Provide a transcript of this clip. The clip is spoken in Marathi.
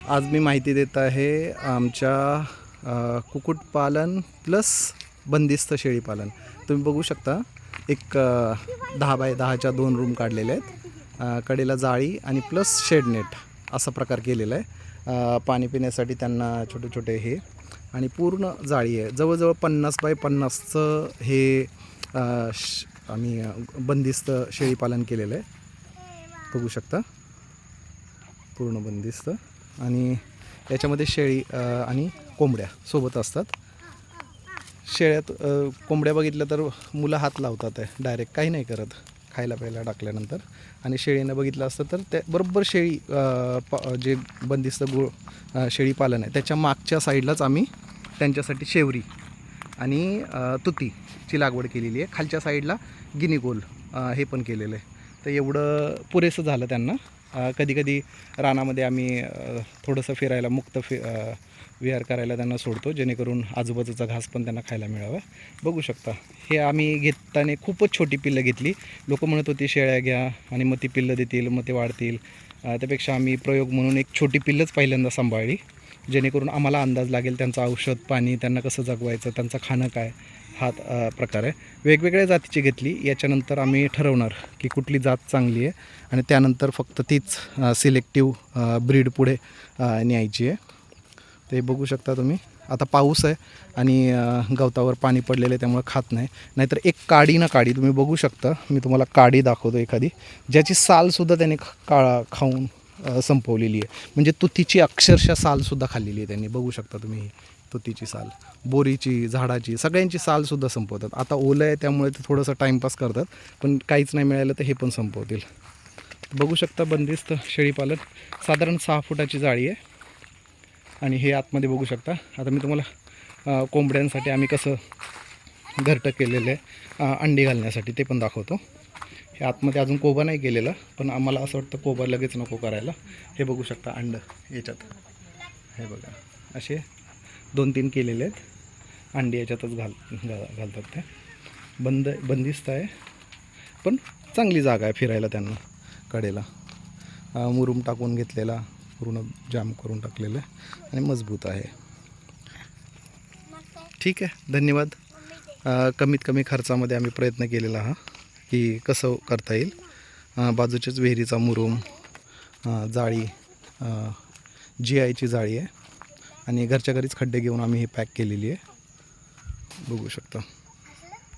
आज मी माहिती देत आहे आमच्या कुक्कुटपालन प्लस बंदिस्त शेळीपालन. तुम्ही बघू शकता एक 10 बाय 10च्या 2 रूम काढलेले आहेत. कडेला जाळी आणि प्लस शेड नेट असा प्रकार केलेला आहे. पाणी पिण्यासाठी त्यांना छोटे छोटे हे आणि पूर्ण जाळी आहे. जवळजवळ 50 बाय 50चं हे आम्ही बंदिस्त शेळीपालन केलेलं आहे. बघू शकता पूर्ण बंदिस्त. आणि याच्यामध्ये शेळी आणि कोंबड्या सोबत असतात. शेळ्यात कोंबड्या बघितल्या तर मुलं हात लावतात आहे, डायरेक्ट काही नाही करत खायला प्यायला टाकल्यानंतर. आणि शेळीनं बघितलं असतं तर त्या बरोबर शेळी जे बंदिस्त शेळी पालन आहे त्याच्या मागच्या साईडलाच आम्ही त्यांच्यासाठी शेवरी आणि तुतीची लागवड केलेली आहे. खालच्या साईडला गिनीगोल हे पण केलेलं आहे. तर एवढं पुरेसं झालं त्यांना. कधीकधी रानामध्ये आम्ही थोडंसं फिरायला विहार करायला त्यांना सोडतो, जेणेकरून आजूबाजूचा घास पण त्यांना खायला मिळावा. बघू शकता हे आम्ही घेताना खूपच छोटी पिल्लं घेतली. लोक म्हणत होती शेळ्या घ्या आणि मग ती पिल्लं देतील, मग ते वाढतील. त्यापेक्षा आम्ही प्रयोग म्हणून एक छोटी पिल्लंच पहिल्यांदा सांभाळली, जेणेकरून आम्हाला अंदाज लागेल त्यांचं औषध पाणी, त्यांना कसं जगवायचं, त्यांचं खाणं काय, हा प्रकार आहे. वेगवेगळ्या जातीची घेतली. याच्यानंतर आम्ही ठरवणार की कुठली जात चांगली आहे आणि त्यानंतर फक्त तीच सिलेक्टिव्ह ब्रीड पुढे न्यायची आहे. ते बघू शकता तुम्ही. आता पाऊस आहे आणि गवतावर पाणी पडलेलं आहे त्यामुळे खात नाही. नाहीतर एक काडी ना काडी तुम्ही बघू शकता. मी तुम्हाला काडी दाखवतो एखादी, ज्याची सालसुद्धा त्याने खाऊन संपवलेली आहे. म्हणजे तुतीची अक्षरशः सालसुद्धा खाल्लेली आहे त्यांनी. बघू शकता तुम्ही तुतीची साल, बोरीची, झाडाची, सगळ्यांची सालसुद्धा संपवतात. आता ओलं आहे त्यामुळे ते थोडंसं टाईमपास करतात, पण काहीच नाही मिळालं तर हे पण संपवतील. बघू शकता बंदिस्त शेळीपालन. साधारण 6 फुटाची जाळी आहे आणि हे आतमध्ये बघू शकता. आता मी तुम्हाला कोंबड्यांसाठी आम्ही कसं घरटं केलेलं आहे अंडी घालण्यासाठी ते पण दाखवतो. हे आतमध्ये अजून कोबा नाही केलेला, पण आम्हाला असं वाटतं कोबा लगेच नको करायला. हे बघू शकता अंडं याच्यात, हे बघा असे 2-3 केलेले आहेत. अंडी याच्यातच घालतात ते. बंदिस्त आहे, पण चांगली जागा आहे फिरायला त्यांना. कडेला मुरुम टाकून घेतलेला, पूर्ण जाम करून टाकलेलं आहे आणि मजबूत आहे. ठीक आहे, धन्यवाद. कमीत कमी खर्चामध्ये आम्ही प्रयत्न केलेला हा की कसं करता येईल. बाजूच्याच विहिरीचा मुरुम, जाळी, GIची जाळी आहे आणि घरच्या घरीच खड्डे घेऊन आम्ही हे पॅक केलेली आहे. बघू शकता.